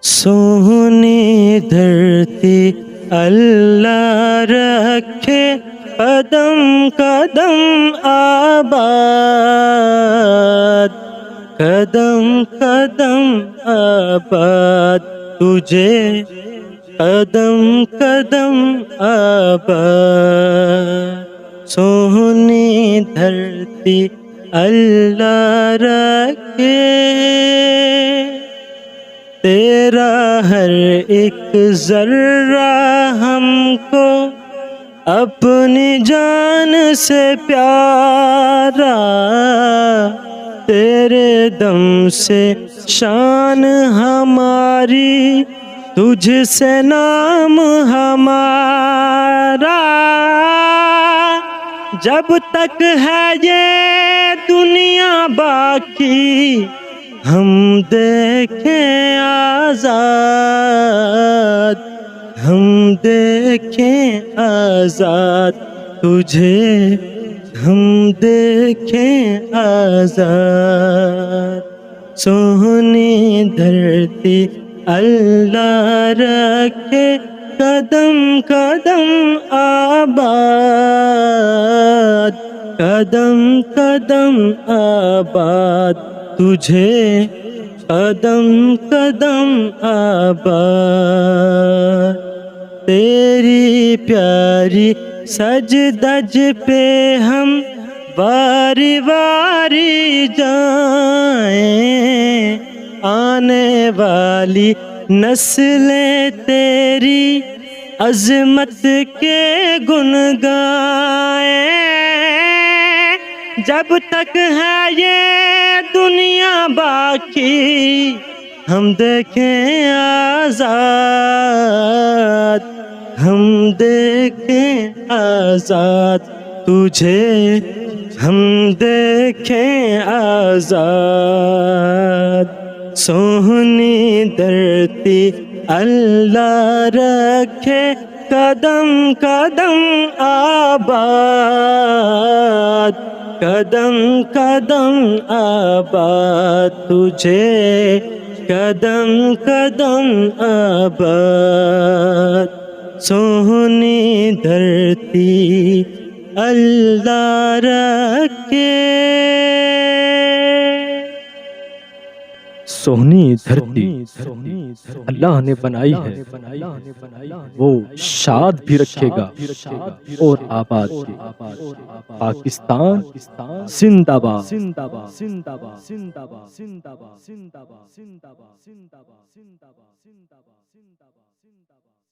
سونی دھرتی اللہ رکھے قدم قدم آباد، قدم قدم آباد تجھے، قدم قدم آباد۔ سونی دھرتی اللہ رکھے، تیرا ہر ایک ذرہ ہم کو اپنی جان سے پیارا، تیرے دم سے شان ہماری، تجھ سے نام ہمارا۔ جب تک ہے یہ دنیا باقی، ہم دیکھیں آزاد، ہم دیکھیں آزاد تجھے، ہم دیکھیں آزاد۔ سونی دھرتی اللہ رکھے قدم قدم آباد، قدم قدم آباد تجھے، قدم قدم آباد۔ تیری پیاری سجدج پہ ہم باری باری جائیں، آنے والی نسلیں تیری عظمت کے گن گائیں۔ جب تک ہے یہ دنیا باقی، ہم دیکھیں آزاد، ہم دیکھیں آزاد تجھے، ہم دیکھیں آزاد۔ سونی دھرتی اللہ رکھے قدم قدم آباد، قدم قدم آباد تجھے، قدم قدم آباد۔ سونی دھرتی اللہ رکھے۔ سونی دھرتی اللہ نے بنائی ہے، وہ شاد بھی رکھے گا اور آباد بھی۔ پاکستان زندہ باد، زندہ باد، زندہ باد، زندہ باد، زندہ باد، زندہ باد، زندہ باد، زندہ باد، زندہ باد، زندہ باد، زندہ باد۔